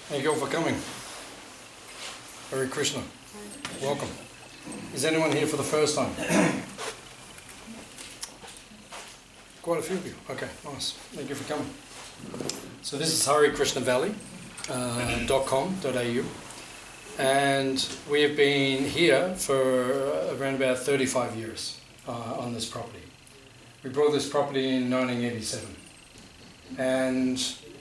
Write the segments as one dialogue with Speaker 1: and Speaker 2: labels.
Speaker 1: Thank you all for coming. Hare Krishna. Welcome. Is anyone here for the first time? Quite a few of you. Okay, nice. Thank you for coming. So this is harekrishnavalley.com.au, and we have been here for around about 35 years on this property. We bought this property in 1987, and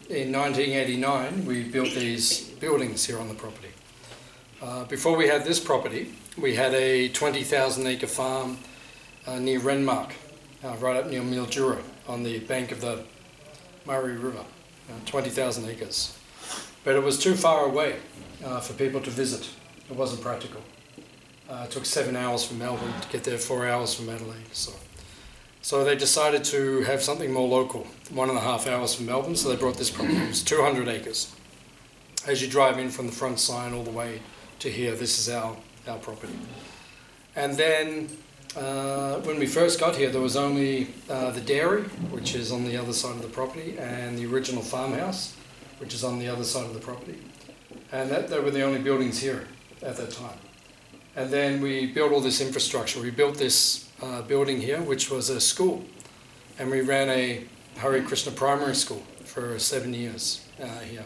Speaker 1: in 1989 we built these buildings here on the property. Before we had this property, we had a 20,000 acre farm near Renmark, right up near Mildura, on the bank of the Murray River, 20,000 acres. But it was too far away for people to visit. It wasn't practical. It took 7 hours from Melbourne to get there, 4 hours from Adelaide. So they decided to have something more local, 1.5 hours from Melbourne, so they brought this property. It was 200 acres. As you drive in from the front sign all the way to here, this is our property. And then when we first got here, there was only the dairy, which is on the other side of the property, and the original farmhouse, which is on the other side of the property. And they were the only buildings here at that time. And then we built all this infrastructure. We built this building here, which was a school. And we ran a Hare Krishna primary school for 7 years here.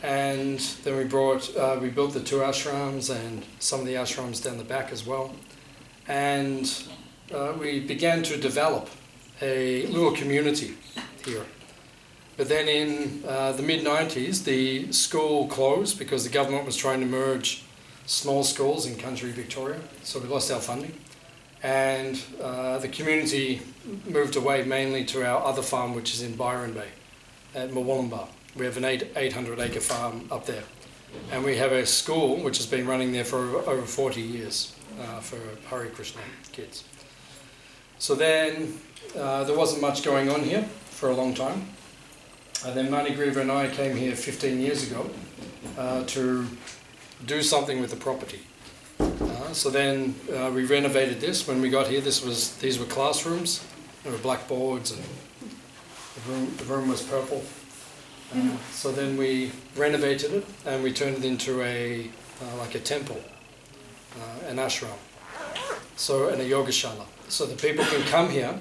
Speaker 1: And then we built the 2 ashrams and some of the ashrams down the back as well. And we began to develop a little community here. But then in the mid-90s, the school closed because the government was trying to merge small schools in country Victoria, so we lost our funding. And the community moved away mainly to our other farm, which is in Byron Bay at Murwillumbah. We have an 800 acre farm up there. And we have a school which has been running there for over 40 years for Hare Krishna kids. So then there wasn't much going on here for a long time. And then Manigriva and I came here 15 years ago to do something with the property. So then we renovated this. When we got here, these were classrooms. There were blackboards, and the room was purple. So then we renovated it and we turned it into like a temple, an ashram, and a yogashala. So the people can come here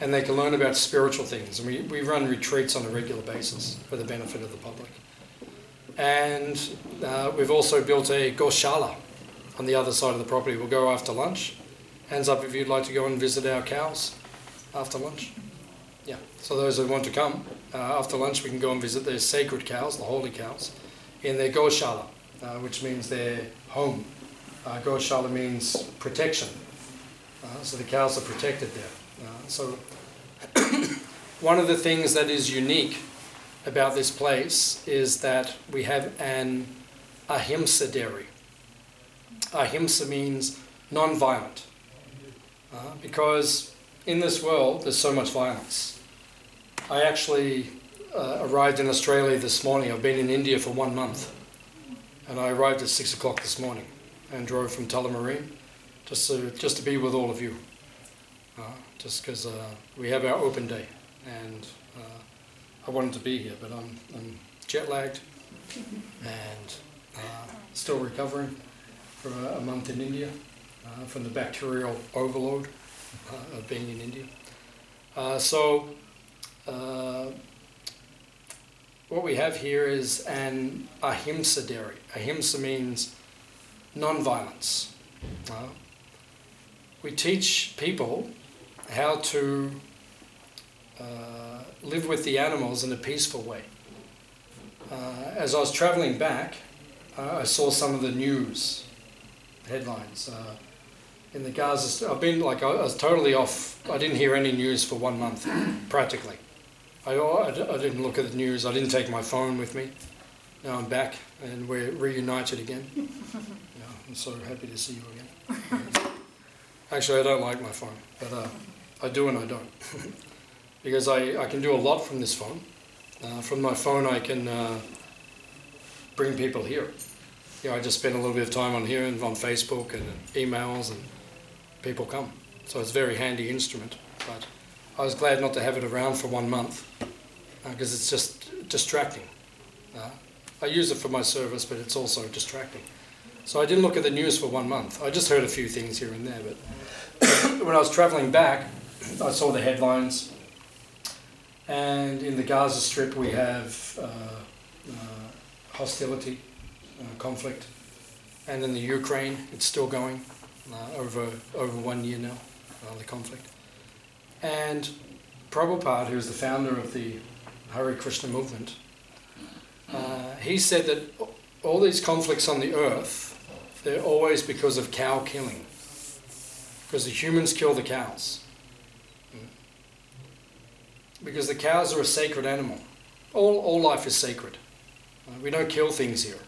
Speaker 1: and they can learn about spiritual things. And we run retreats on a regular basis for the benefit of the public. And we've also built a goshala on the other side of the property. We'll go after lunch. Hands up if you'd like to go and visit our cows after lunch. Yeah, so those who want to come, after lunch we can go and visit their sacred cows, the holy cows, in their goshala, which means their home. Goshala means protection. So the cows are protected there. So one of the things that is unique about this place is that we have an ahimsa dairy. Ahimsa means non-violent, because in this world there's so much violence. I actually arrived in Australia this morning. I've been in India for 1 month, and I arrived at 6 o'clock this morning and drove from Tullamarine just to be with all of you, just because we have our open day, and I wanted to be here, but I'm jet lagged and still recovering from a month in India from the bacterial overload of being in India. What we have here is an ahimsa dairy. Ahimsa means non-violence. We teach people how to live with the animals in a peaceful way. As I was traveling back, I saw some of the news headlines in the Gaza. I was totally off. I didn't hear any news for 1 month, practically. I didn't look at the news. I didn't take my phone with me. Now I'm back and we're reunited again. I'm so happy to see you again. Actually, I don't like my phone, but I do and I don't. Because I can do a lot from this phone. From my phone I can bring people here. I just spend a little bit of time on here and on Facebook and emails, and people come. So it's a very handy instrument. But I was glad not to have it around for 1 month because it's just distracting. I use it for my service, but it's also distracting. So I didn't look at the news for 1 month. I just heard a few things here and there, but when I was travelling back, I saw the headlines. And in the Gaza Strip we have hostility, conflict. And in the Ukraine, it's still going over 1 year now, the conflict. And Prabhupada, who's the founder of the Hare Krishna movement, he said that all these conflicts on the earth, they're always because of cow killing. Because the humans kill the cows. Because the cows are a sacred animal. All life is sacred. We don't kill things here.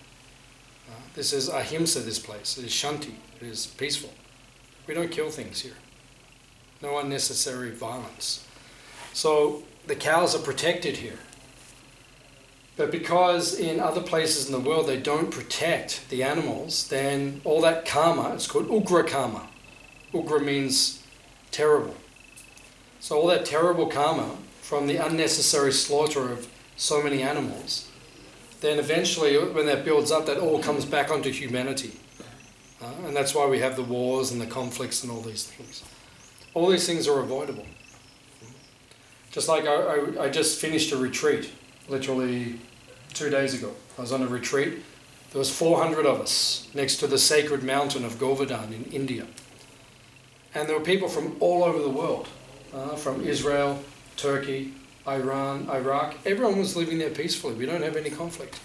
Speaker 1: This is ahimsa, this place. It is shanti. It is peaceful. We don't kill things here. No unnecessary violence. So the cows are protected here. But because in other places in the world they don't protect the animals, then all that karma, it's called ugra karma. Ugra means terrible. So all that terrible karma from the unnecessary slaughter of so many animals, then eventually when that builds up, that all comes back onto humanity. And that's why we have the wars and the conflicts and all these things. All these things are avoidable. Just like I just finished a retreat, literally 2 days ago. I was on a retreat. There was 400 of us next to the sacred mountain of Govardhan in India. And there were people from all over the world, from Israel, Turkey, Iran, Iraq. Everyone was living there peacefully. We don't have any conflict.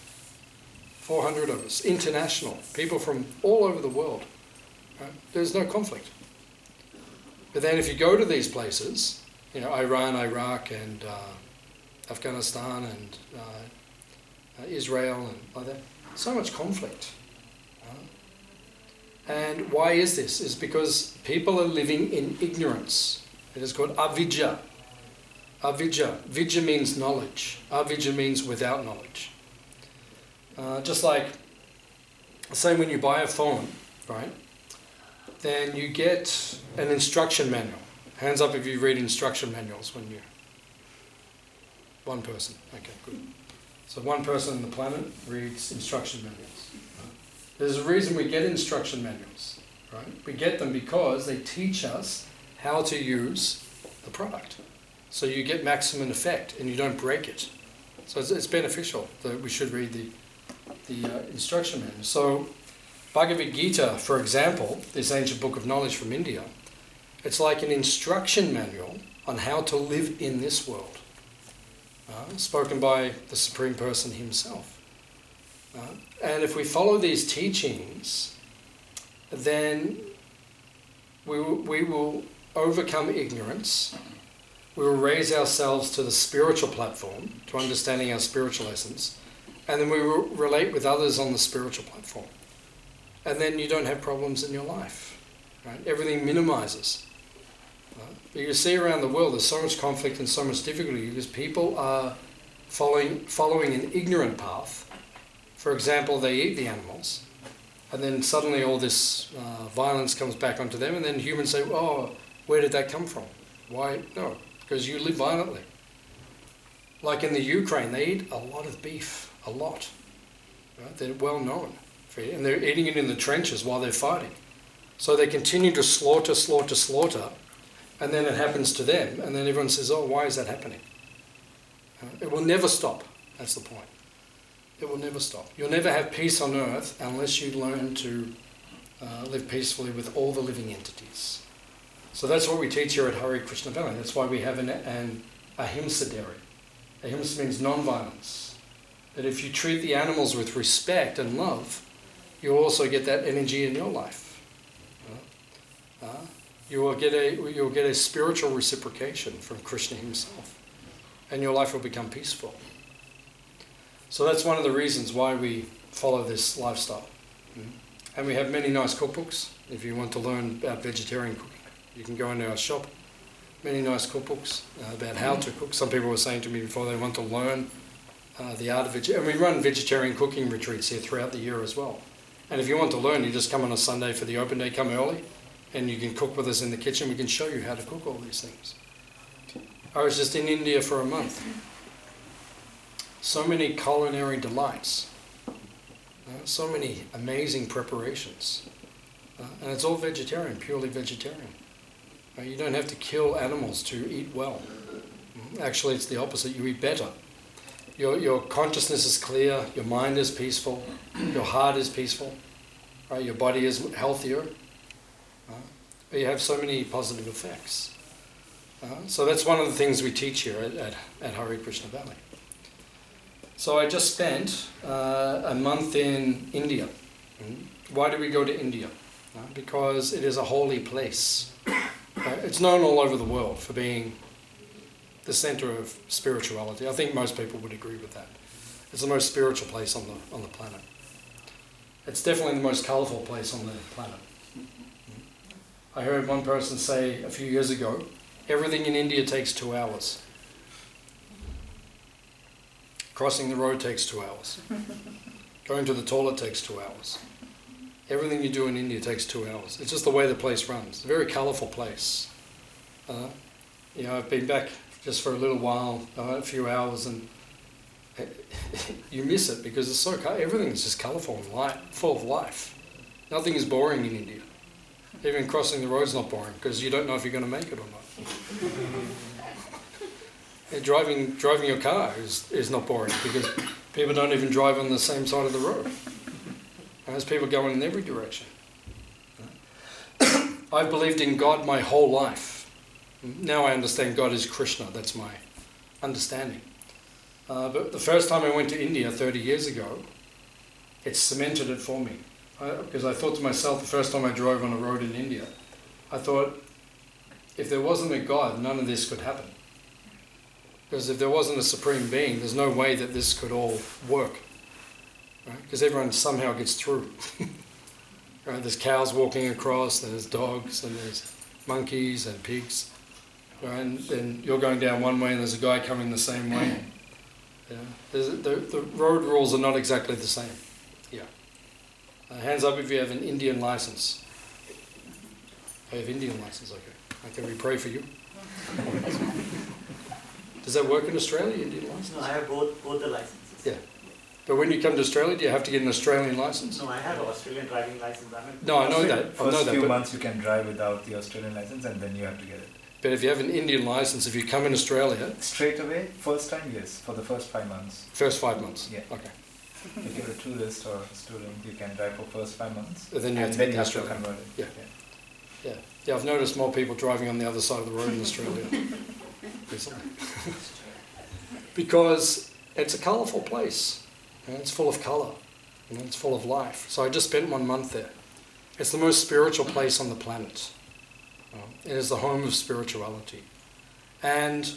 Speaker 1: 400 of us, international, people from all over the world. Right? There's no conflict. But then if you go to these places, Iran, Iraq, and Afghanistan, and Israel, and like that, so much conflict. And why is this? It's because people are living in ignorance. It is called avidya. Avidya. Vidya means knowledge. Avidya means without knowledge. Just like, say when you buy a phone, right? Then you get an instruction manual. Hands up if you read instruction manuals when you're... One person. Okay, good. So one person on the planet reads instruction manuals. There's a reason we get instruction manuals, right? We get them because they teach us how to use the product. So you get maximum effect and you don't break it. So it's beneficial that we should read the instruction manual. So Bhagavad Gita, for example, this ancient book of knowledge from India, it's like an instruction manual on how to live in this world, spoken by the Supreme Person himself. And if we follow these teachings, then we will overcome ignorance. We will raise ourselves to the spiritual platform, to understanding our spiritual essence, and then we will relate with others on the spiritual platform. And then you don't have problems in your life. Right? Everything minimizes. You see around the world there's so much conflict and so much difficulty because people are following an ignorant path. For example, they eat the animals, and then suddenly all this violence comes back onto them, and then humans say, oh, where did that come from? Why? No, because you live violently. Like in the Ukraine, they eat a lot of beef, a lot. Right? They're well known for it, and they're eating it in the trenches while they're fighting. So they continue to slaughter, and then it happens to them, and then everyone says, oh, why is that happening? It will never stop, that's the point. It will never stop. You'll never have peace on earth unless you learn to live peacefully with all the living entities. So that's what we teach here at Hare Krishna Valley. That's why we have an ahimsa dairy. Ahimsa means non-violence. That if you treat the animals with respect and love, you also get that energy in your life. You will get a spiritual reciprocation from Krishna himself, and your life will become peaceful. So that's one of the reasons why we follow this lifestyle. And we have many nice cookbooks. If you want to learn about vegetarian cooking, you can go into our shop. Many nice cookbooks about how to cook. Some people were saying to me before they want to learn the art of vegetarian. And we run vegetarian cooking retreats here throughout the year as well. And if you want to learn, you just come on a Sunday for the open day, come early, and you can cook with us in the kitchen. We can show you how to cook all these things. I was just in India for a month. So many culinary delights. So many amazing preparations. And it's all vegetarian, purely vegetarian. You don't have to kill animals to eat well. Actually, it's the opposite. You eat better. Your consciousness is clear, your mind is peaceful, your heart is peaceful, right? Your body is healthier. You have so many positive effects. So that's one of the things we teach here at Hare Krishna Valley. So I just spent a month in India. Why do we go to India? Because it is a holy place. It's known all over the world for being the center of spirituality. I think most people would agree with that. It's the most spiritual place on the planet. It's definitely the most colorful place on the planet. I heard one person say a few years ago, everything in India takes 2 hours. Crossing the road takes 2 hours. Going to the toilet takes 2 hours. Everything you do in India takes 2 hours. It's just the way the place runs. It's a very colorful place. I've been back just for a little while, a few hours, and you miss it because it's so everything is just colorful and light, full of life. Nothing is boring in India. Even crossing the road's not boring because you don't know if you're going to make it or not. Driving your car is not boring because people don't even drive on the same side of the road. And there's people going in every direction. I've believed in God my whole life. Now I understand God is Krishna. That's my understanding. But the first time I went to India 30 years ago, it cemented it for me. Because I thought to myself, the first time I drove on a road in India, I thought, if there wasn't a God, none of this could happen. Because if there wasn't a supreme being, there's no way that this could all work. Right? Because everyone somehow gets through. Right? There's cows walking across, there's dogs, and there's monkeys and pigs. Right? And then you're going down one way and there's a guy coming the same way. Yeah. The road rules are not exactly the same. Yeah. Hands up if you have an Indian license. I have Indian license, okay. Can we pray for you? Does that work in Australia, Indian license?
Speaker 2: No, I have both the licenses.
Speaker 1: Yeah. But when you come to Australia, do you have to get an Australian license?
Speaker 2: No, I have an Australian driving license.
Speaker 1: No, I know that.
Speaker 3: First few months you can drive without the Australian license and then you have to get it.
Speaker 1: But if you have an Indian license, if you come in Australia...
Speaker 3: Straight away, first time, yes, for the first 5 months.
Speaker 1: First 5 months?
Speaker 3: Yeah.
Speaker 1: Okay.
Speaker 3: If you're a tourist or a student, you can drive for first 5 months.
Speaker 1: But then you have to get the Australian.
Speaker 3: Convert it.
Speaker 1: Yeah, I've noticed more people driving on the other side of the road in Australia recently. Because it's a colourful place, and it's full of colour, and it's full of life. So I just spent 1 month there. It's the most spiritual place on the planet. It is the home of spirituality. And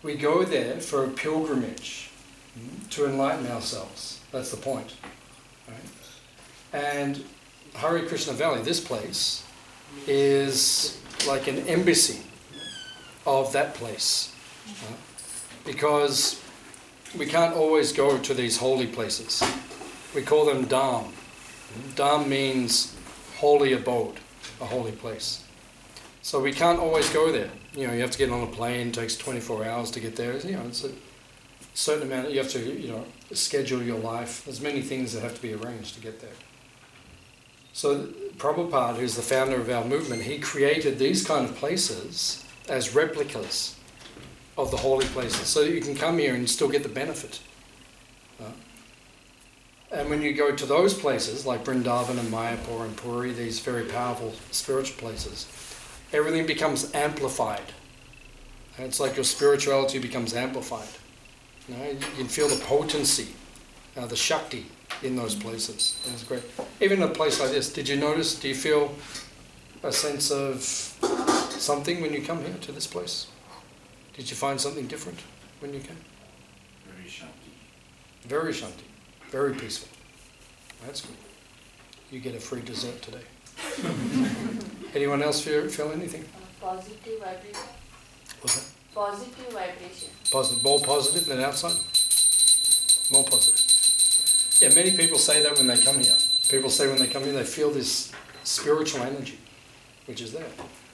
Speaker 1: we go there for a pilgrimage to enlighten ourselves. That's the point. Right? And Hare Krishna Valley, this place, is like an embassy of that place. Because we can't always go to these holy places. We call them dham. Dham means holy abode, a holy place. So we can't always go there. You have to get on a plane, it takes 24 hours to get there. It's a certain amount, you have to, schedule your life. There's many things that have to be arranged to get there. So Prabhupada, who's the founder of our movement, he created these kind of places as replicas of the holy places, so that you can come here and still get the benefit. And when you go to those places, like Vrindavan and Mayapur and Puri, these very powerful spiritual places, everything becomes amplified. And it's like your spirituality becomes amplified. You can feel the potency, the Shakti in those places. And it's great. Even a place like this, do you feel a sense of something when you come here to this place? Did you find something different when you came?
Speaker 4: Very Shanti.
Speaker 1: Very Shanti. Very peaceful. That's good. You get a free dessert today. Anyone else feel anything?
Speaker 5: Positive vibration.
Speaker 1: What's that?
Speaker 5: Positive vibration.
Speaker 1: Positive. More positive than outside? More positive. Yeah, many people say that when they come here. People say when they come here they feel this spiritual energy, which is there.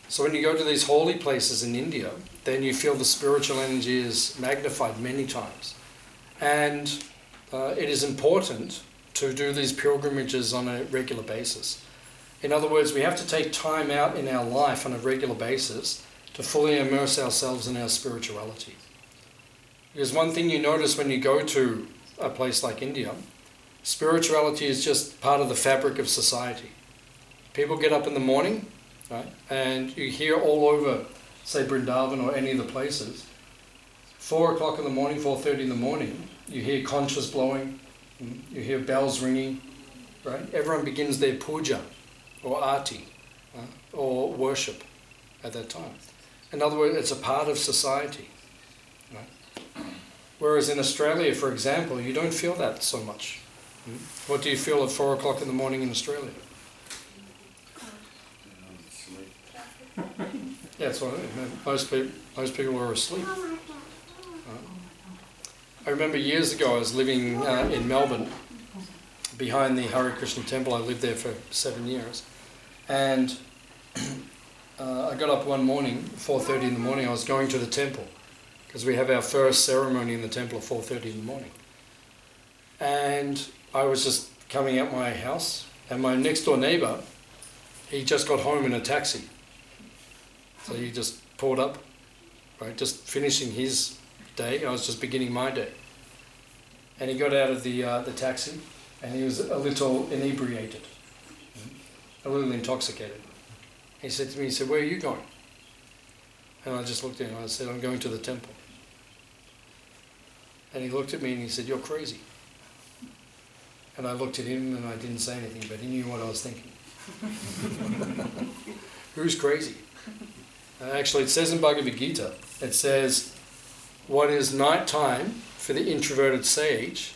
Speaker 1: So when you go to these holy places in India, then you feel the spiritual energy is magnified many times. And it is important to do these pilgrimages on a regular basis. In other words, we have to take time out in our life on a regular basis to fully immerse ourselves in our spirituality. Because one thing you notice when you go to a place like India, spirituality is just part of the fabric of society. People get up in the morning, right, and you hear all over, say Vrindavan or any of the places, 4 o'clock in the morning, 4:30 in the morning, you hear conchas blowing, you hear bells ringing, right? Everyone begins their puja or arti or worship at that time. In other words, it's a part of society. Right? Whereas in Australia, for example, you don't feel that so much. What do you feel at 4 o'clock in the morning in Australia? Yeah, that's what I mean. Most people are asleep. I remember years ago I was living in Melbourne, behind the Hare Krishna temple. I lived there for 7 years. And I got up one morning, 4:30 in the morning, I was going to the temple, because we have our first ceremony in the temple at 4:30 in the morning. And I was just coming out my house, and my next door neighbour, he just got home in a taxi. So he just pulled up, right, just finishing his day. I was just beginning my day. And he got out of the taxi, and he was a little inebriated, a little intoxicated. He said to me, he said, "Where are you going?" And I just looked at him and I said, "I'm going to the temple." And he looked at me and he said, "You're crazy." And I looked at him and I didn't say anything, but he knew what I was thinking. Who's crazy? Actually, it says in Bhagavad Gita, it says, what is nighttime for the introverted sage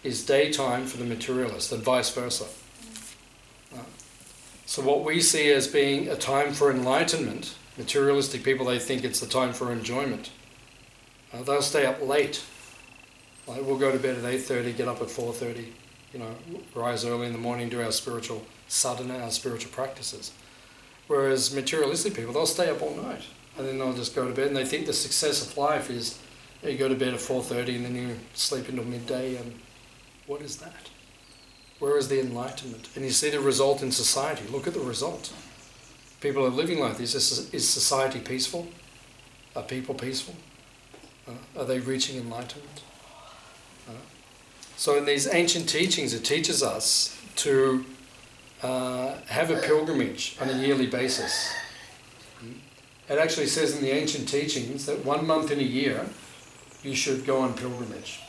Speaker 1: is daytime for the materialist, and vice versa. So what we see as being a time for enlightenment, materialistic people, they think it's the time for enjoyment. They'll stay up late. Like, we'll go to bed at 8:30, get up at 4:30, rise early in the morning, do our spiritual sadhana, our spiritual practices. Whereas materialistic people, they'll stay up all night and then they'll just go to bed, and they think the success of life is you go to bed at 4:30 and then you sleep until midday, and what is that? Where is the enlightenment? And you see the result in society. Look at the result. People are living like this. Is society peaceful? Are people peaceful? Are they reaching enlightenment? So in these ancient teachings, it teaches us to have a pilgrimage on a yearly basis. It actually says in the ancient teachings that 1 month in a year you should go on pilgrimage.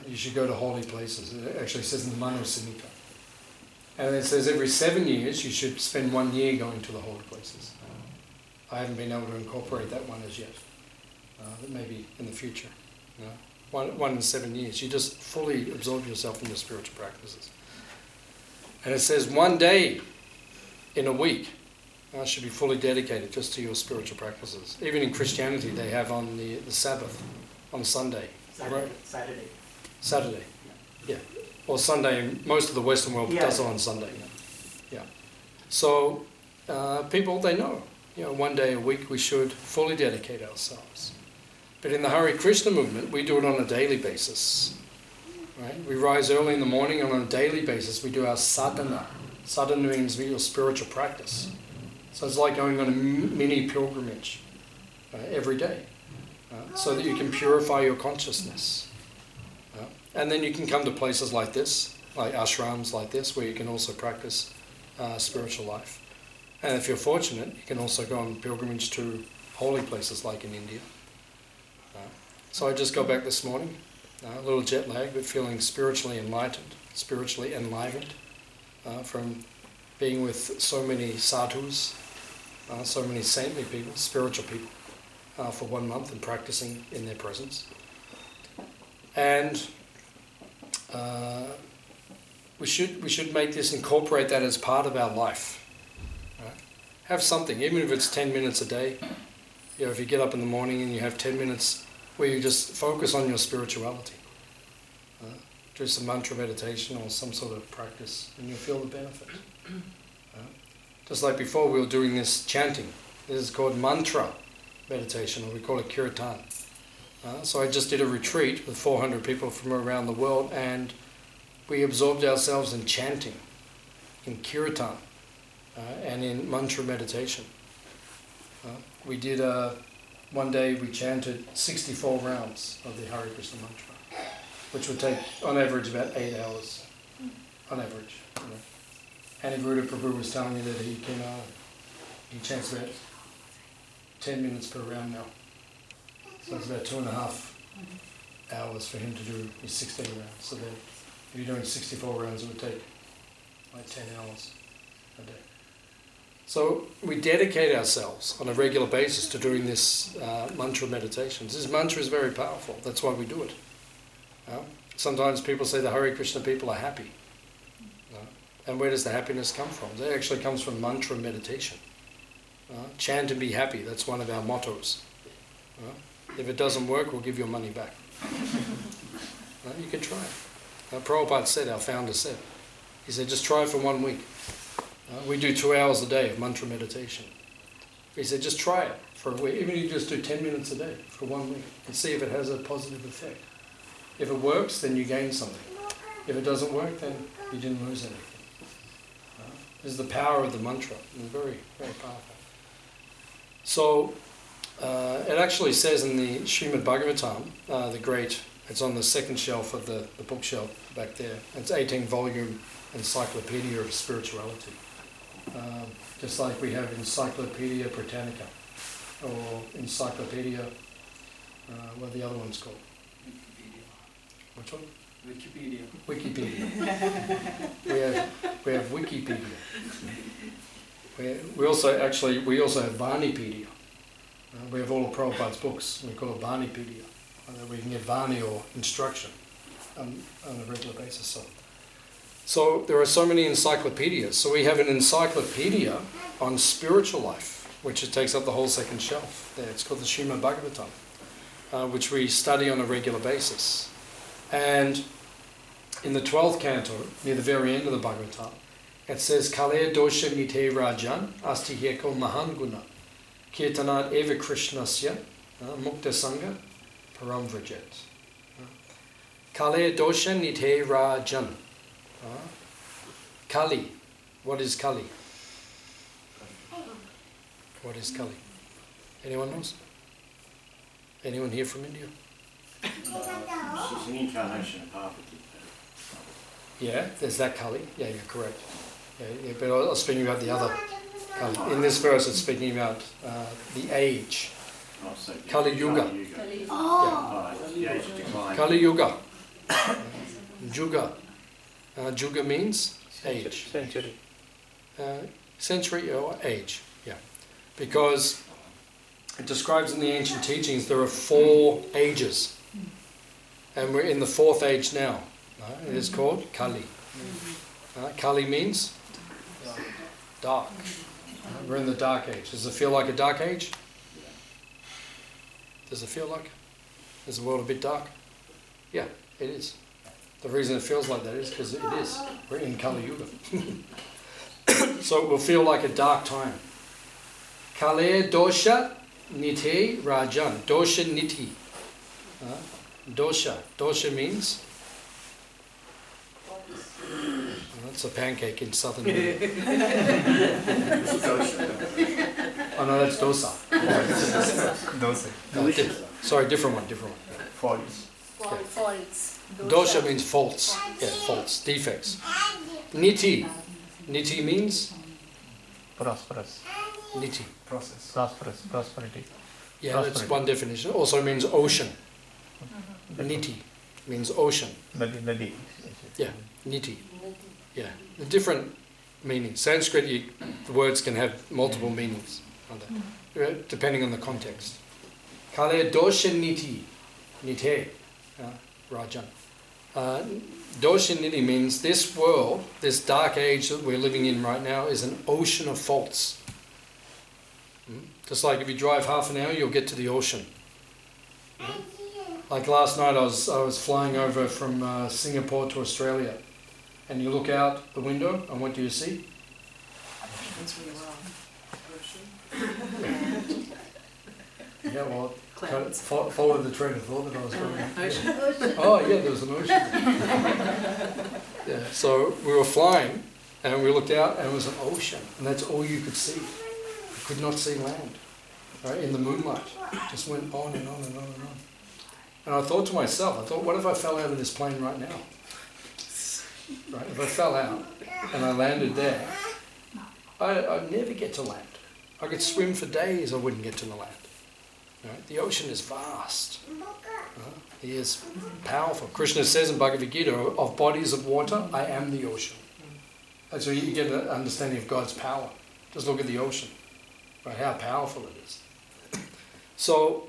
Speaker 1: You should go to holy places. It actually says in the Manosamhita. And it says every 7 years you should spend 1 year going to the holy places. I haven't been able to incorporate that one as yet. But maybe in the future. One in 7 years. You just fully absorb yourself in the spiritual practices. And it says 1 day in a week should be fully dedicated just to your spiritual practices. Even in Christianity, they have on the Sabbath, on Sunday. Saturday. Yeah. Or Sunday, most of the Western world does it on Sunday. Yeah. So people, they know, 1 day a week we should fully dedicate ourselves. But in the Hare Krishna movement, we do it on a daily basis. Right? We rise early in the morning, and on a daily basis we do our sadhana. Sadhana means your spiritual practice. So it's like going on a mini pilgrimage every day, so that you can purify your consciousness. And then you can come to places like this, like ashrams like this, where you can also practice spiritual life. And if you're fortunate, you can also go on pilgrimage to holy places like in India. So I just got back this morning, a little jet lag, but feeling spiritually enlightened, spiritually enlivened from being with so many sadhus, so many saintly people, spiritual people, for 1 month and practicing in their presence. And we should make this, incorporate that as part of our life. Right? Have something, even if it's 10 minutes a day. If you get up in the morning and you have 10 minutes where you just focus on your spirituality. Do some mantra meditation or some sort of practice, and you'll feel the benefit. Just like before, we were doing this chanting. This is called mantra meditation, or we call it kirtan. So I just did a retreat with 400 people from around the world, and we absorbed ourselves in chanting, in kirtan, and in mantra meditation. We did, one day we chanted 64 rounds of the Hare Krishna mantra, which would take, on average, about 8 hours. On average. You know. Aniruddha Prabhu was telling me that he chants about 10 minutes per round now. So it's about 2.5 hours for him to do his 16 rounds. So then, if you're doing 64 rounds, it would take like 10 hours a day. So we dedicate ourselves on a regular basis to doing this mantra meditations. This mantra is very powerful. That's why we do it. Sometimes people say the Hare Krishna people are happy. And where does the happiness come from? It actually comes from mantra meditation. Chant and be happy. That's one of our mottos. If it doesn't work, we'll give your money back. You can try it. Prabhupada said, our founder said, he said, just try it for 1 week. We do 2 hours a day of mantra meditation. He said, just try it for a week. Even if you just do 10 minutes a day for 1 week and see if it has a positive effect. If it works, then you gain something. If it doesn't work, then you didn't lose anything. This is the power of the mantra. It's very, very powerful. So, it actually says in the Srimad Bhagavatam, the great, it's on the second shelf of the bookshelf back there. It's 18-volume encyclopedia of spirituality. Just like we have Encyclopedia Britannica, or Encyclopedia, what are the other ones called?
Speaker 4: Wikipedia.
Speaker 1: Which one?
Speaker 4: Wikipedia.
Speaker 1: Wikipedia. we have Wikipedia. We also have Vanipedia. We have all of Prabhupada's books. We call it Vanipedia. We can get Vani or instruction on a regular basis. So there are so many encyclopedias. So we have an encyclopedia on spiritual life, which it takes up the whole second shelf there. It's called the Srimad Bhagavatam, which we study on a regular basis. And in the 12th canto, near the very end of the Bhagavatam, it says, Kale dosha nite rajan asti heko mahan guna kirtanat eva krishnasya mukta sangha param vrajet. Kale dosha nite rajan. Kali. What is Kali? What is Kali? Anyone knows? Anyone here from India?
Speaker 6: She's an incarnation of Parvati.
Speaker 1: Yeah, there's that Kali. Yeah, you're correct. Yeah, but I was speaking about the other Kali. In this verse, it's speaking about the age.
Speaker 6: Oh, so
Speaker 1: Kali Yuga.
Speaker 5: Kali.
Speaker 6: Oh, the age of decline.
Speaker 1: Kali Yuga. Juga. Juga means age.
Speaker 2: Century.
Speaker 1: Century or age, yeah. Because it describes in the ancient teachings there are 4 ages. And we're in the 4th age now. It is called Kali. Kali means dark. We're in the dark age. Does it feel like a dark age? Does it feel like? Is the world a bit dark? Yeah, it is. The reason it feels like that is because it is. We're in Kali Yuga. So it will feel like a dark time. Kale dosha nite rajan. Dosha niti. Dosha. Dosha means? That's a pancake in southern India. Oh no, that's dosa.
Speaker 3: Dosa.
Speaker 1: Sorry, different one.
Speaker 3: False.
Speaker 5: Faults.
Speaker 1: Dosha means faults. Yeah, faults, defects. Niti. Niti means?
Speaker 4: Prosperous.
Speaker 1: Niti.
Speaker 3: Process.
Speaker 4: Prosperity.
Speaker 1: Yeah, that's one definition. Also means ocean. Niti means ocean.
Speaker 4: Nadi.
Speaker 1: Yeah, niti. Yeah, the different meanings. Sanskrit, the words can have multiple meanings, depending on the context. Kale dosha niti. Nite. Rajan. Dosha niti means this world, this dark age that we're living in right now is an ocean of faults. Just like if you drive half an hour, you'll get to the ocean. Like last night I was flying over from Singapore to Australia, and you look out the window and what do you see? Yeah, well,
Speaker 7: Clouds.
Speaker 1: Followed the train of thought that I was going.
Speaker 7: Ocean.
Speaker 1: Oh yeah, there was an ocean. Yeah, so we were flying and we looked out and it was an ocean and that's all you could see. You could not see land, right, in the moonlight. Just went on and on and on and on. And I thought to myself, what if I fell out of this plane right now? Right, if I fell out and I landed there, I'd never get to land. I could swim for days, I wouldn't get to the land. Right? The ocean is vast. He is powerful. Krishna says in Bhagavad Gita, of bodies of water, I am the ocean. And so you get an understanding of God's power. Just look at the ocean, right? How powerful it is. So,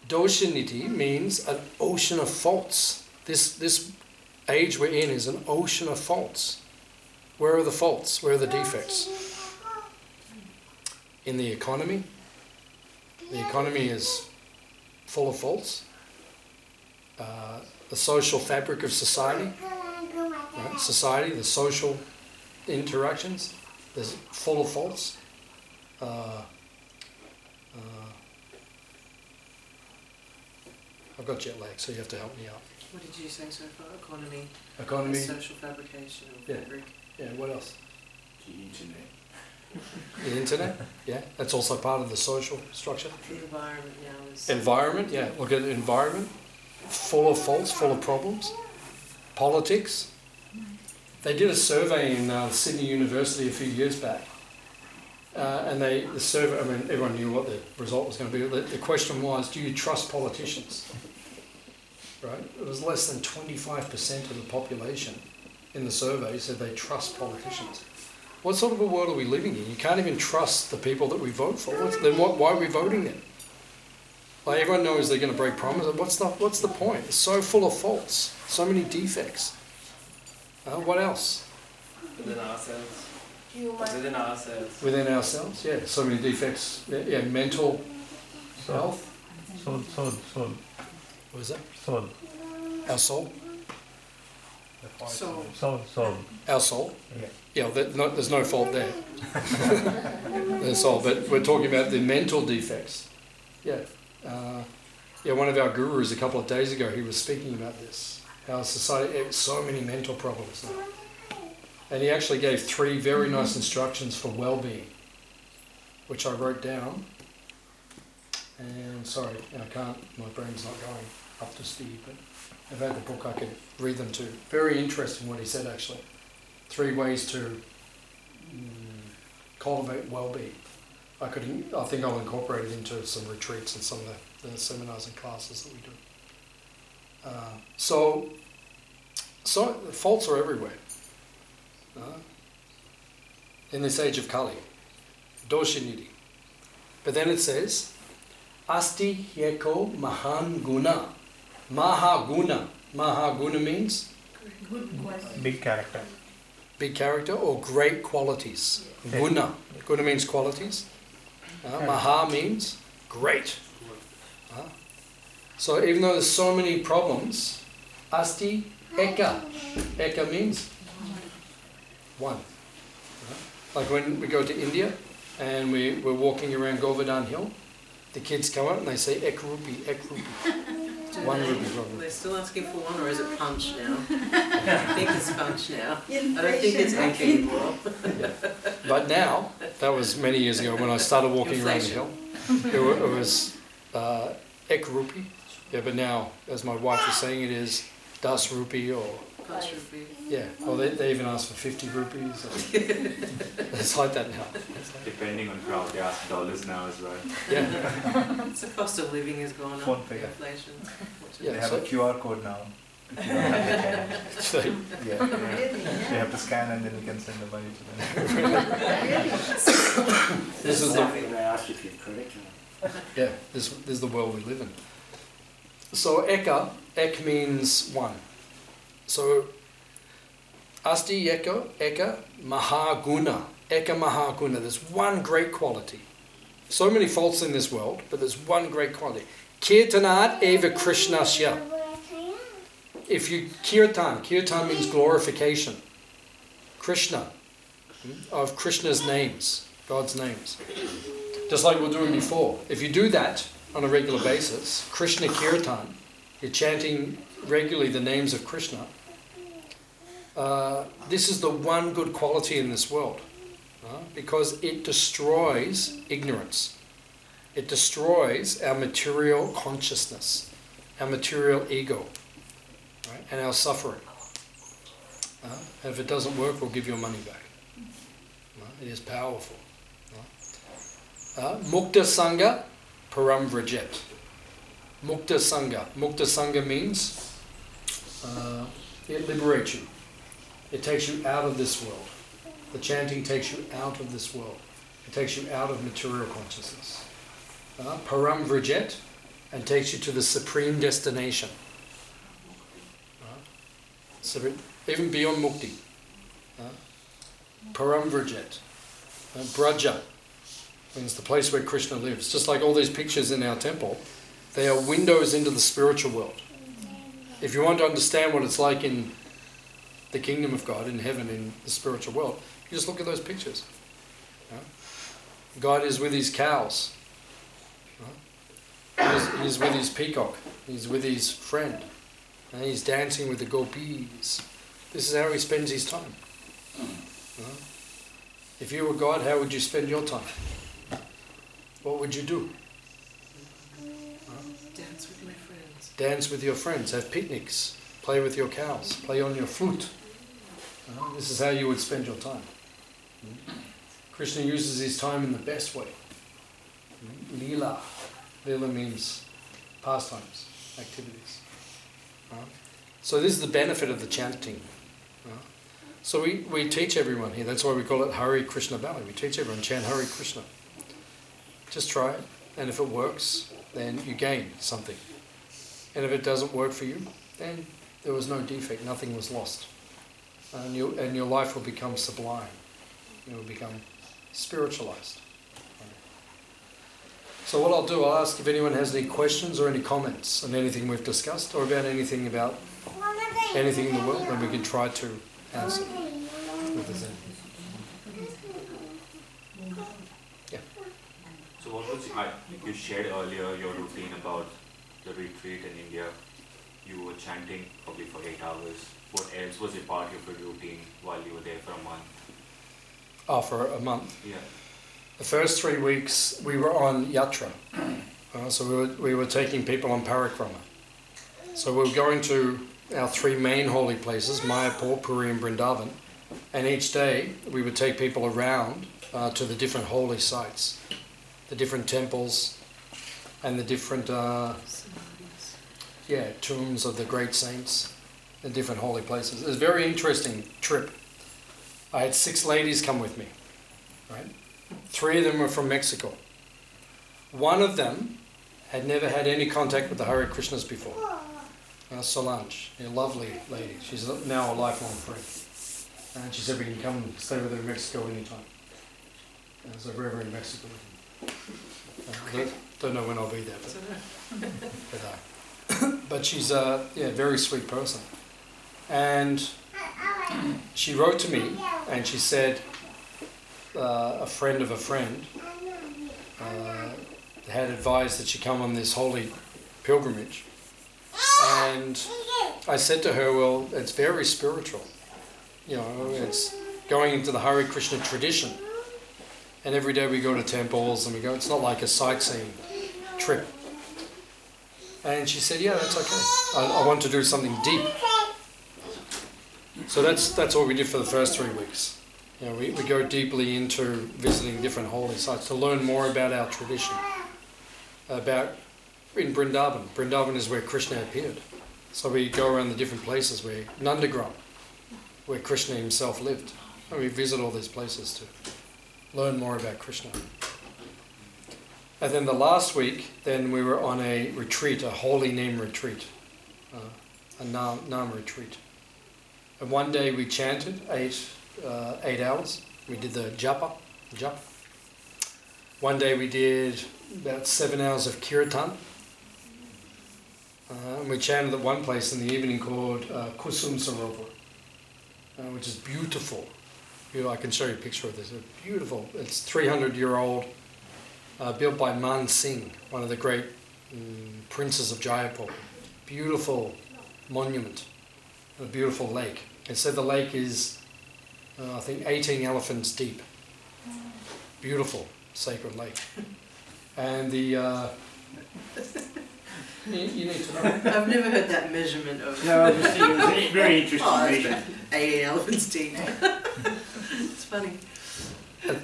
Speaker 1: Doshaniti means an ocean of faults. This age we're in is an ocean of faults. Where are the faults? Where are the defects? In the economy. The economy is full of faults. The social fabric of society. Right? Society, the social interactions, is full of faults. I've got jet lag, so you have to help me out.
Speaker 7: What did you say so far? Economy.
Speaker 1: Economy.
Speaker 7: Social fabrication of fabric.
Speaker 1: Yeah, what else?
Speaker 6: The internet.
Speaker 1: The internet, yeah, that's also part of the social structure.
Speaker 7: The environment now is...
Speaker 1: Environment, yeah, look at the environment, full of faults, full of problems. Politics. They did a survey in Sydney University a few years back. And the survey, I mean, everyone knew what the result was going to be. The question was, do you trust politicians? Right? It was less than 25% of the population in the survey said they trust politicians. What sort of a world are we living in? You can't even trust the people that we vote for. Why are we voting then? Like, everyone knows they're going to break promises. What's the point? It's so full of faults, so many defects. What else?
Speaker 3: Within ourselves.
Speaker 5: Human.
Speaker 3: Within ourselves.
Speaker 1: Within ourselves, yeah. So many defects. Yeah, mental health.
Speaker 4: Soul.
Speaker 1: What is that?
Speaker 4: Soul.
Speaker 1: Our soul.
Speaker 7: So,
Speaker 1: Our soul.
Speaker 3: Yeah.
Speaker 1: Yeah, there's no fault there. The soul, but we're talking about the mental defects. Yeah. One of our gurus a couple of days ago, he was speaking about this. How society has so many mental problems now. And he actually gave 3 very nice instructions for well-being, which I wrote down. And sorry, I can't, my brain's not going up to speed, but if I had the book I could read them too. Very interesting what he said actually. 3 ways to cultivate well-being. I think I'll incorporate it into some retreats and some of the seminars and classes that we do. So the faults are everywhere. In this age of Kali, Doshaniti. But then it says, Asti Yeko Mahan Guna. Mahaguna. Mahaguna means?
Speaker 4: Big character.
Speaker 1: Big character or great qualities. Guna. Guna means qualities. Maha means great. So even though there's so many problems, Asti Eka. Eka means one. Like when we go to India and we're walking around Govardhan Hill, the kids come up and they say ek rupee, ek rupee. 1 rupee probably.
Speaker 7: they're still asking for 1, or is it punch now? I think it's punch now. I don't think it's egg anymore.
Speaker 1: But now, that was many years ago when I started walking around the hill, it was ek rupee. Yeah, but now, as my wife was saying, it is das rupee or...
Speaker 7: Punch rupee.
Speaker 1: Yeah, or they even ask for 50 rupees. It's like that now.
Speaker 3: Depending on crowd, they ask dollars now as well.
Speaker 1: Yeah,
Speaker 7: The cost of living has gone up.
Speaker 3: Phone pay.
Speaker 7: Inflation.
Speaker 1: Yeah,
Speaker 3: They have
Speaker 1: so-
Speaker 3: a QR code now.
Speaker 1: so,
Speaker 3: Yeah. They have to scan and then you can send the money to them.
Speaker 1: this is the
Speaker 6: They ask if you've credit card.
Speaker 1: yeah, this is the world we live in. So ek means 1. So Asti Eka Mahaguna. Eka Mahaguna. There's 1 great quality. So many faults in this world, but there's 1 great quality. Kirtanat eva Krishnasya. If you kirtan means glorification. Krishna, of Krishna's names, God's names. Just like we were doing before. If you do that on a regular basis, Krishna Kirtan, you're chanting regularly the names of Krishna, this is the one good quality in this world, because it destroys ignorance. It destroys our material consciousness, our material ego, right? And our suffering. And if it doesn't work, we'll give your money back. It is powerful. Mukta Sangha Param Vrajet. Mukta Sangha. Mukta Sangha means it liberates you. It takes you out of this world. The chanting takes you out of this world. It takes you out of material consciousness. Param Vrajet, and takes you to the supreme destination. So even beyond Mukti. Param Vrajet. Braja means the place where Krishna lives. Just like all these pictures in our temple, they are windows into the spiritual world. If you want to understand what it's like in the kingdom of God, in heaven, in the spiritual world, you just look at those pictures. God is with his cows. He's with his peacock. He's with his friend. And he's dancing with the gopis. This is how he spends his time. If you were God, how would you spend your time? What would you do?
Speaker 7: Dance with my friends.
Speaker 1: Dance with your friends, have picnics, play with your cows, play on your flute. This is how you would spend your time. Krishna uses his time in the best way. Leela. Leela means pastimes, activities. So this is the benefit of the chanting. So we teach everyone here. That's why we call it Hare Krishna Valley. We teach everyone, chant Hare Krishna. Just try it. And if it works, then you gain something. And if it doesn't work for you, then there was no defect. Nothing was lost. And your life will become sublime. It will become spiritualized. So what I'll do, I'll ask if anyone has any questions or any comments on anything we've discussed, or about anything in the world, and we can try to answer if there's anything. Yeah.
Speaker 8: So what was, you shared earlier your routine about the retreat in India. You were chanting probably for 8 hours. What else was a part of your routine while you were there for a month?
Speaker 1: Oh, for a month?
Speaker 8: Yeah.
Speaker 1: The first 3 weeks we were on yatra. So we were taking people on parikrama. So we were going to our 3 main holy places, Mayapur, Puri and Vrindavan. And each day we would take people around to the different holy sites, the different temples and the different tombs of the great saints, the different holy places. It was a very interesting trip. I had 6 ladies come with me, right? 3 of them were from Mexico. One of them had never had any contact with the Hare Krishnas before. Solange, a lovely lady. She's now a lifelong friend. And she said we can come and stay with her in Mexico anytime. So if we're ever in Mexico, don't know when I'll be there. But she's a very sweet person. And she wrote to me and she said, a friend of a friend had advised that she come on this holy pilgrimage. And I said to her, well, it's very spiritual. You know, it's going into the Hare Krishna tradition. And every day we go to temples and we go, it's not like a sightseeing trip. And she said, yeah, that's okay. I want to do something deep. So that's what we did for the first 3 weeks. You know, we go deeply into visiting different holy sites to learn more about our tradition. In Vrindavan. Vrindavan is where Krishna appeared. So we go around the different places where Nandagram, where Krishna himself lived. And we visit all these places to learn more about Krishna. And then the last week, then we were on a retreat, a holy name retreat, a Nam retreat. And one day we chanted 8 hours. We did the japa. One day we did about 7 hours of kirtan. And we chanted at one place in the evening called Kusum Sarovar, which is beautiful. I can show you a picture of this. It's beautiful. It's 300-year-old built by Man Singh, one of the great princes of Jaipur. Beautiful monument, a beautiful lake. It said the lake is, I think, 18 elephants deep. Beautiful, sacred lake. And the... you need to know.
Speaker 7: I've never heard that measurement of.
Speaker 6: No, it was a very interesting
Speaker 7: Oh, that's
Speaker 6: measurement.
Speaker 7: 18 elephants deep. It's funny.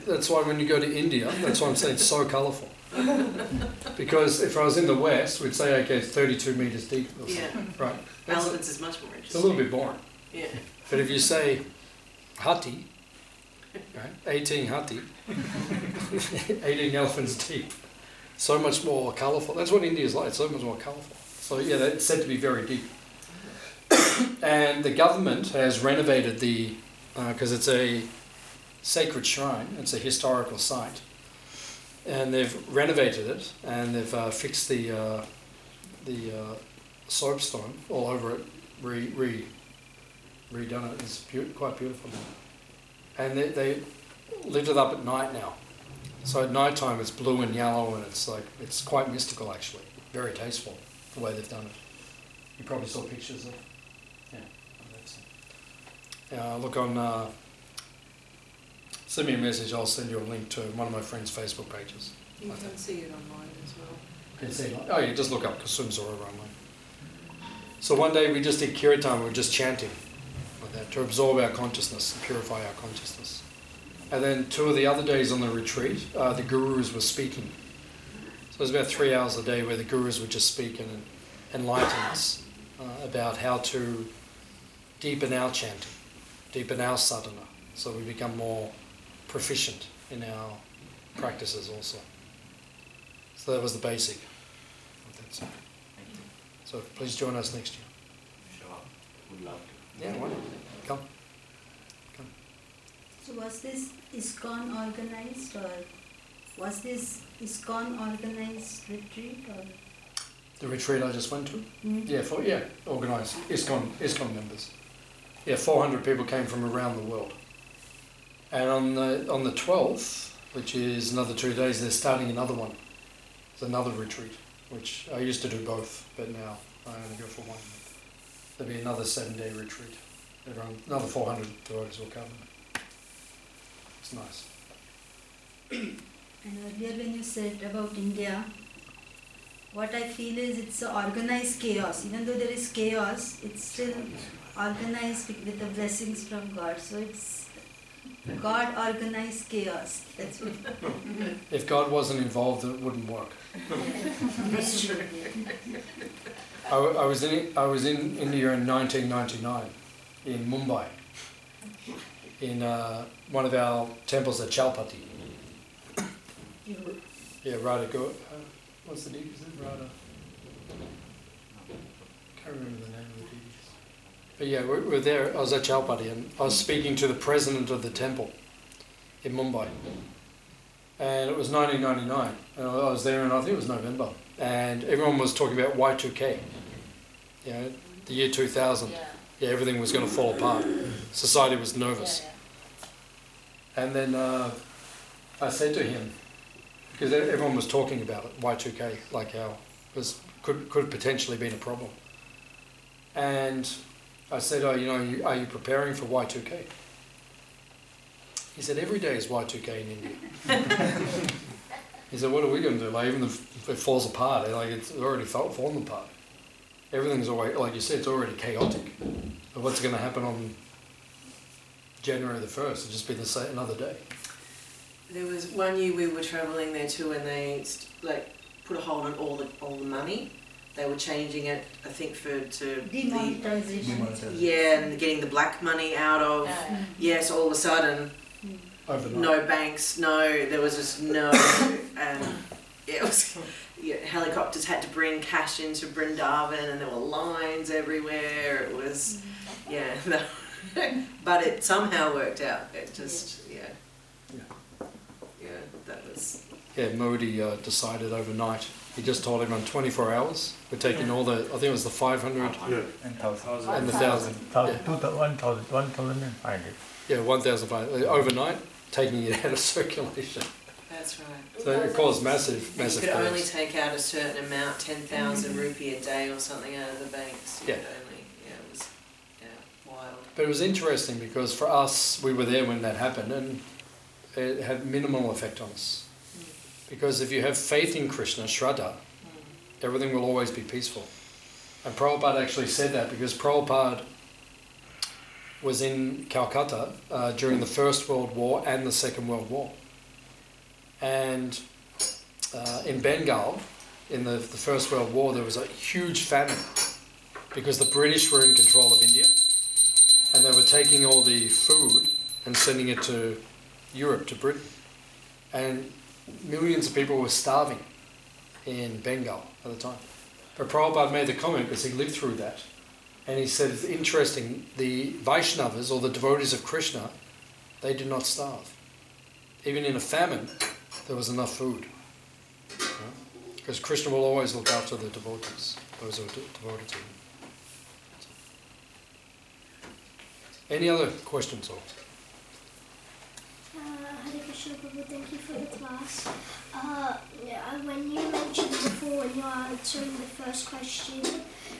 Speaker 1: That's why when you go to India, that's why I'm saying it's so colourful. Because if I was in the West, we'd say, okay, it's 32 metres deep or something.
Speaker 7: Yeah.
Speaker 1: Right.
Speaker 7: Elephants is much more
Speaker 1: It's a
Speaker 7: interesting.
Speaker 1: little bit boring.
Speaker 7: Yeah.
Speaker 1: But if you say Hati, right, 18 Hati, 18 elephants deep, so much more colourful. That's what India is like, it's so much more colourful. So yeah, it's said to be very deep. And the government has renovated the, because it's a sacred shrine, it's a historical site, and they've renovated it, and they've fixed the soapstone all over it, redone it. It's quite beautiful now. And they lit it up at night now. So at night time it's blue and yellow, and it's quite mystical actually. Very tasteful the way they've done it. You probably saw pictures of. Yeah, that's it. Look on. Send me a message. I'll send you a link to one of my friend's Facebook pages.
Speaker 7: You can see it online as well.
Speaker 1: You can see. Oh, you just look up Kusum Zora online. So one day we just did kirtan. We were just chanting like that to absorb our consciousness and purify our consciousness. And then 2 of the other days on the retreat, the gurus were speaking. So it was about 3 hours a day where the gurus would just speak and enlighten us about how to deepen our chanting, deepen our sadhana, so we become more proficient in our practices also. So that was the basic. That's it. So please join us next year.
Speaker 8: Sure, would love to.
Speaker 1: Yeah, why not? Come.
Speaker 9: So was this ISKCON organized, or was this ISKCON organized retreat, or?
Speaker 1: The retreat I just went to? Yeah, organised. ISKCON members. Yeah, 400 people came from around the world. And on the 12th, which is another 2 days, they're starting another one. It's another retreat, which I used to do both, but now I only go for one. There'll be another 7-day retreat. Another 400 devotees will come. It's nice.
Speaker 9: And earlier when you said about India, what I feel is it's an organized chaos. Even though there is chaos, it's still organized with the blessings from God. So it's God organized chaos. That's what.
Speaker 1: If God wasn't involved, it wouldn't work.
Speaker 7: That's true.
Speaker 1: I was in India in 1999, in Mumbai, in one of our temples at Chalpati. Yeah, Radha. What's the deity? Is it Radha? Can't remember the name of the deity. But yeah, we're there. I was at Chalpati, and I was speaking to the president of the temple in Mumbai. And it was 1999, and I was there, and I think it was November, and everyone was talking about Y2K. You know, the year 2000. Yeah, everything was going to fall apart. Society was nervous. And then I said to him, because everyone was talking about it, Y2K, like how it could potentially been a problem. And I said, oh, are you preparing for Y2K? He said, every day is Y2K in India. He said, what are we going to do? Like, even if it falls apart, like it's already fallen apart. Everything's already, like you said, it's already chaotic. But what's going to happen on January the 1st? It'll just be another day.
Speaker 7: There was one year we were travelling there too, and they put a hold on all the money. They were changing it, I think, to
Speaker 9: Demonetization.
Speaker 7: yeah, and getting the black money out of. Yes, all of a sudden,
Speaker 1: Overnight.
Speaker 7: no banks, there was just no, and it was. Yeah, helicopters had to bring cash into Vrindavan, and there were lines everywhere. It was, yeah, but it somehow worked out. It just, that was.
Speaker 1: Yeah, Modi decided overnight. He just told everyone 24 hours. We're taking all the, I think it was the 500
Speaker 3: And 1,000.
Speaker 1: and the 1,000.
Speaker 4: 1,500.
Speaker 1: Yeah, 1,500 overnight, taking it out of circulation.
Speaker 7: Wow. That's right.
Speaker 1: So it caused massive
Speaker 7: You
Speaker 1: chaos.
Speaker 7: could only take out a certain amount, 10,000 rupee a day or something out of the banks. You
Speaker 1: Yeah.
Speaker 7: could only, it was wild.
Speaker 1: But it was interesting because for us, we were there when that happened, and it had minimal effect on us. Because if you have faith in Krishna, Shraddha, everything will always be peaceful. And Prabhupada actually said that because Prabhupada was in Calcutta during the First World War and the Second World War. And in Bengal, in the First World War, there was a huge famine because the British were in control of India and they were taking all the food and sending it to Europe, to Britain. And millions of people were starving in Bengal at the time. But Prabhupada made the comment because he lived through that. And he said, it's interesting, the Vaishnavas, or the devotees of Krishna, they did not starve. Even in a famine, there was enough food. Because Krishna will always look after the devotees, those who are devoted to him. Any other questions?
Speaker 10: Hare Krishna Prabhu, thank you for the class. When you mentioned before, when you were answering the first question,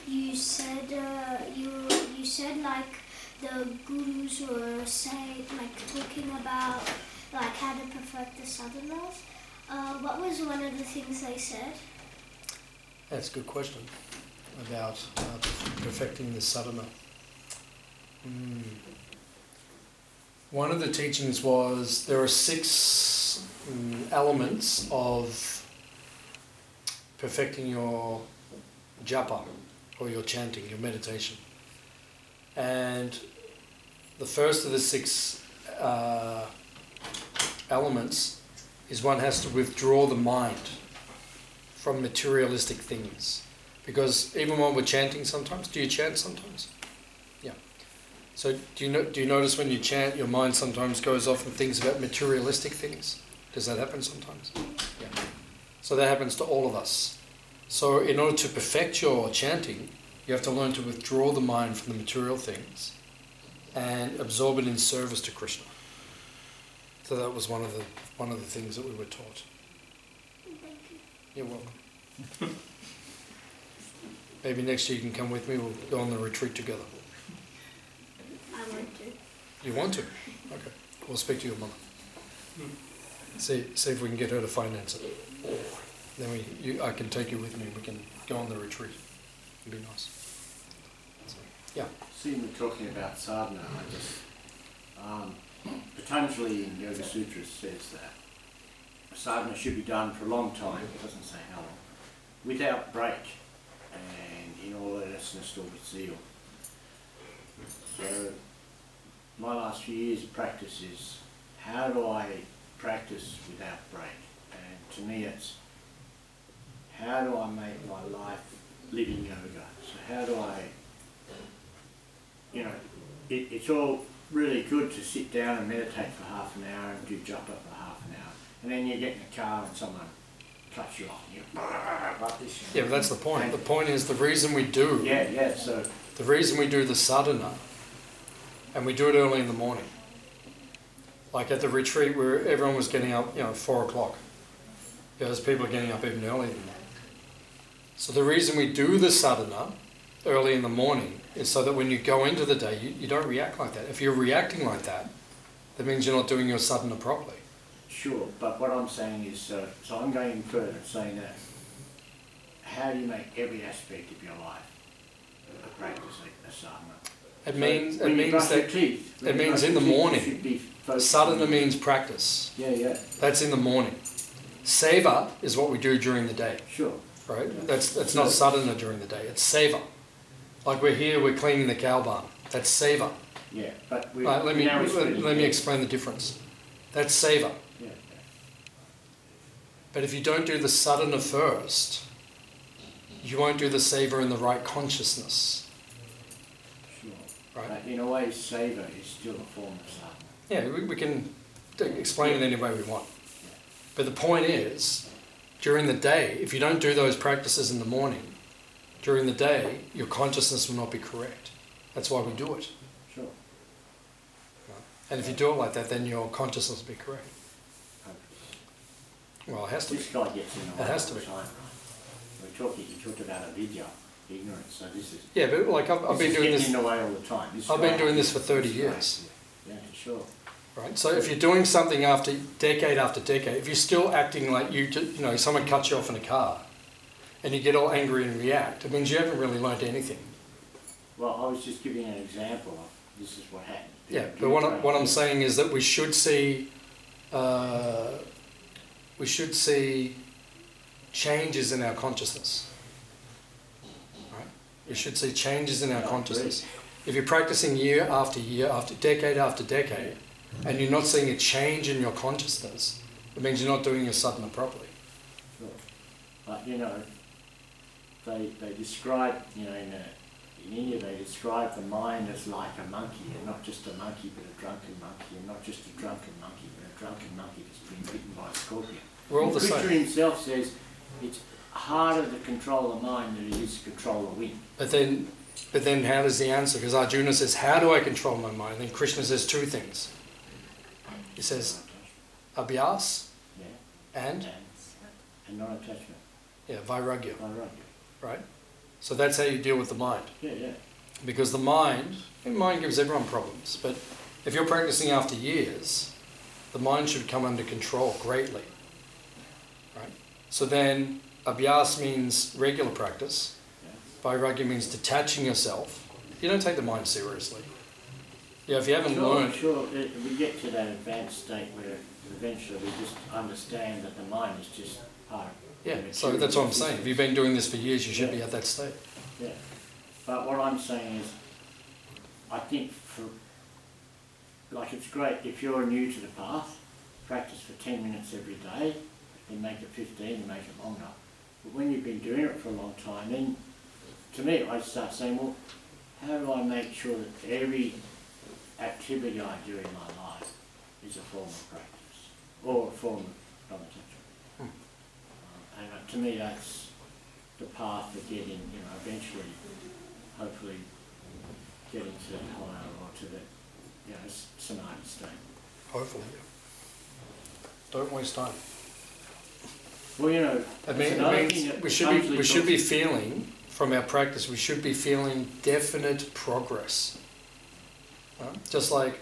Speaker 10: you said you said like the gurus were saying, like talking about like how to perfect the sadhanas. What was one of the things they said?
Speaker 1: That's a good question about perfecting the sadhana. One of the teachings was there are 6 elements of perfecting your japa, or your chanting, your meditation. And the first of the 6 elements is one has to withdraw the mind from materialistic things. Because even when we're chanting sometimes, do you chant sometimes? Yeah. So do you notice when you chant, your mind sometimes goes off and thinks about materialistic things? Does that happen sometimes? Yeah. So that happens to all of us. So in order to perfect your chanting, you have to learn to withdraw the mind from the material things and absorb it in service to Krishna. So that was one of the things that we were taught.
Speaker 10: Thank you.
Speaker 1: You're welcome. Maybe next year you can come with me, we'll go on the retreat together.
Speaker 10: I want to.
Speaker 1: You want to? Okay. We'll speak to your mother. See if we can get her to finance it. Then I can take you with me, we can go on the retreat. It'd be nice. So, yeah.
Speaker 6: Seeing we're talking about sadhana, I just, Patanjali in Yoga Sutras says that sadhana should be done for a long time, it doesn't say how long, without break, and in all earnestness or with zeal. So my last few years of practice is, how do I practice without break? And to me it's, how do I make my life living yoga? So how do I, it's all really good to sit down and meditate for half an hour and do japa for half an hour. And then you get in the car and someone cuts you off and you
Speaker 1: Yeah, but that's the point. The point is the reason we do the reason we do the sadhana, and we do it early in the morning. Like at the retreat where everyone was getting up, 4 o'clock. There's people getting up even earlier than that. So the reason we do the sadhana early in the morning is so that when you go into the day, you don't react like that. If you're reacting like that, that means you're not doing your sadhana properly.
Speaker 6: Sure, but what I'm saying is, so I'm going further, saying that how do you make every aspect of your life a practice, a sadhana?
Speaker 1: It means in the morning. Sadhana means practice.
Speaker 6: Yeah.
Speaker 1: That's in the morning. Seva is what we do during the day.
Speaker 6: Sure.
Speaker 1: Right? That's not sadhana during the day. It's seva. Like we're here, we're cleaning the cow barn. That's seva.
Speaker 6: Yeah, but
Speaker 1: let me explain the difference. That's seva.
Speaker 6: Yeah.
Speaker 1: But if you don't do the sadhana first, you won't do the seva in the right consciousness.
Speaker 6: Sure.
Speaker 1: Right?
Speaker 6: But in a way, seva is still a form of sadhana.
Speaker 1: Yeah, we can explain it any way we want. But the point is, during the day, if you don't do those practices in the morning, during the day, your consciousness will not be correct. That's why we do it.
Speaker 6: Sure.
Speaker 1: And if you do it like that, then your consciousness will be correct. Well, it has to be.
Speaker 6: This guy gets in the way
Speaker 1: It has
Speaker 6: all
Speaker 1: to
Speaker 6: the
Speaker 1: be.
Speaker 6: time, right? You talked about avidya, ignorance, so this is...
Speaker 1: Yeah, but like I've been doing this.
Speaker 6: in the way all the time.
Speaker 1: I've been doing this for 30 years.
Speaker 6: Yeah, sure.
Speaker 1: Right. So if you're doing something after decade, if you're still acting like you know, someone cuts you off in a car, and you get all angry and react, it means you haven't really learned anything.
Speaker 6: Well, I was just giving an example of this is what happened.
Speaker 1: Yeah, but what I'm saying is that we should see changes in our consciousness. Right? We should see changes in our consciousness. If you're practicing year after decade, and you're not seeing a change in your consciousness, it means you're not doing your sadhana properly.
Speaker 6: Sure. But you know, they describe, you know, in India they describe the mind as like a monkey, and not just a monkey but a drunken monkey, and not just a drunken monkey but a drunken monkey that's been bitten by a scorpion.
Speaker 1: We're all the
Speaker 6: Krishna
Speaker 1: same.
Speaker 6: himself says it's harder to control the mind than it is to control the wind.
Speaker 1: But then how does he answer? Because Arjuna says, how do I control my mind? And then Krishna says two things. He says, abhyas
Speaker 6: Yeah.
Speaker 1: and
Speaker 6: non-attachment.
Speaker 1: yeah, vairagya.
Speaker 6: Vairagya.
Speaker 1: Right? So that's how you deal with the mind.
Speaker 6: Yeah, yeah.
Speaker 1: Because the mind gives everyone problems. But if you're practicing after years, the mind should come under control greatly. Right? So then abhyas means regular practice. Vairagya means detaching yourself. You don't take the mind seriously. Yeah, if you haven't learned...
Speaker 6: Sure, we get to that advanced state where eventually we just understand that the mind is just part of
Speaker 1: Yeah,
Speaker 6: the
Speaker 1: so that's what I'm saying. If you've been doing this for years, you should be at that state.
Speaker 6: Yeah. But what I'm saying is, I think it's great if you're new to the path, practice for 10 minutes every day, then make it 15 and make it longer. But when you've been doing it for a long time, then to me, I start saying, well, how do I make sure that every activity I do in my life is a form of practice or a form of non-attachment? And to me, that's the path for getting, you know, eventually, hopefully, getting to that higher or to the, you know, samadhi state.
Speaker 1: Hopefully. Don't waste time.
Speaker 6: Well, you know,
Speaker 1: I mean, it means we should be feeling, from our practice, we should be feeling definite progress. Just like,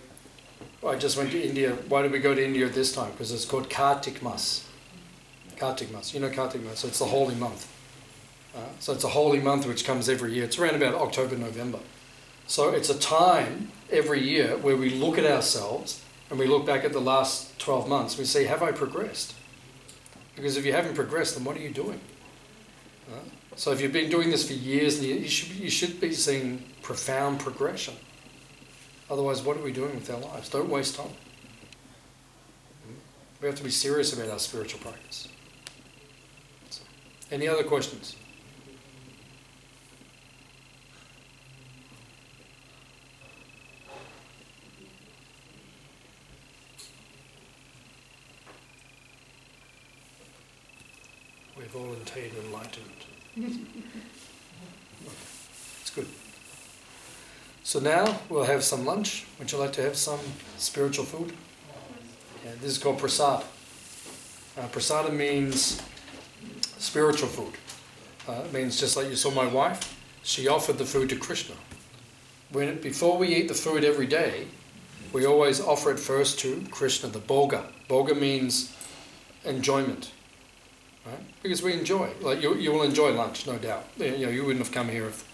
Speaker 1: I just went to India. Why did we go to India at this time? Because it's called Kartik Mas. Kartik Mas. You know Kartik Mas. So it's the holy month. So it's a holy month which comes every year. It's around about October, November. So it's a time every year where we look at ourselves and we look back at the last 12 months. We say, have I progressed? Because if you haven't progressed, then what are you doing? So if you've been doing this for years, you should be seeing profound progression. Otherwise, what are we doing with our lives? Don't waste time. We have to be serious about our spiritual practice. So, any other questions? We've all attained enlightenment. It's good. So now we'll have some lunch. Would you like to have some spiritual food? Yeah, this is called prasad. Prasada means spiritual food. It means just like you saw my wife, she offered the food to Krishna. Before we eat the food every day, we always offer it first to Krishna, the bhoga. Bhoga means enjoyment. Right? Because we enjoy. Like you will enjoy lunch, no doubt. You know, you wouldn't have come here if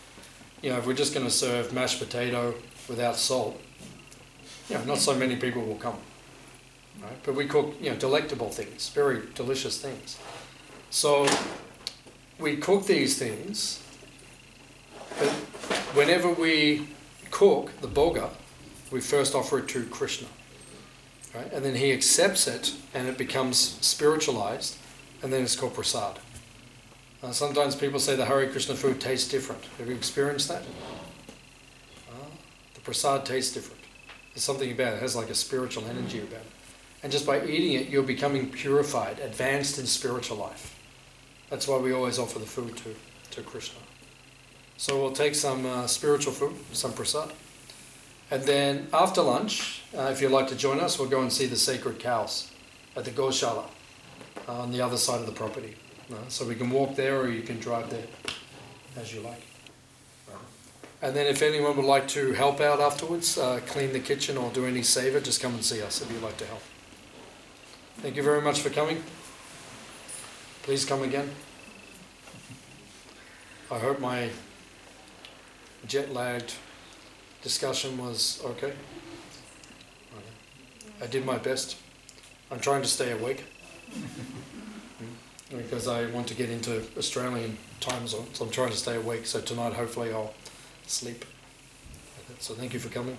Speaker 1: we're just going to serve mashed potato without salt. Not so many people will come. Right? But we cook, delectable things, very delicious things. So we cook these things, but whenever we cook the bhoga, we first offer it to Krishna. Right? And then he accepts it and it becomes spiritualized, and then it's called prasad. Sometimes people say the Hare Krishna food tastes different. Have you experienced that? The prasad tastes different. There's something about it. It has like a spiritual energy about it. And just by eating it, you're becoming purified, advanced in spiritual life. That's why we always offer the food to Krishna. So we'll take some spiritual food, some prasad. And then after lunch, if you'd like to join us, we'll go and see the sacred cows at the Goshala. on the other side of the property. So we can walk there or you can drive there as you like. And then if anyone would like to help out afterwards, clean the kitchen or do any seva, just come and see us if you'd like to help. Thank you very much for coming. Please come again. I hope my jet-lagged discussion was okay. I did my best. I'm trying to stay awake because I want to get into Australian time zone, so I'm trying to stay awake. So tonight hopefully I'll sleep. So thank you for coming.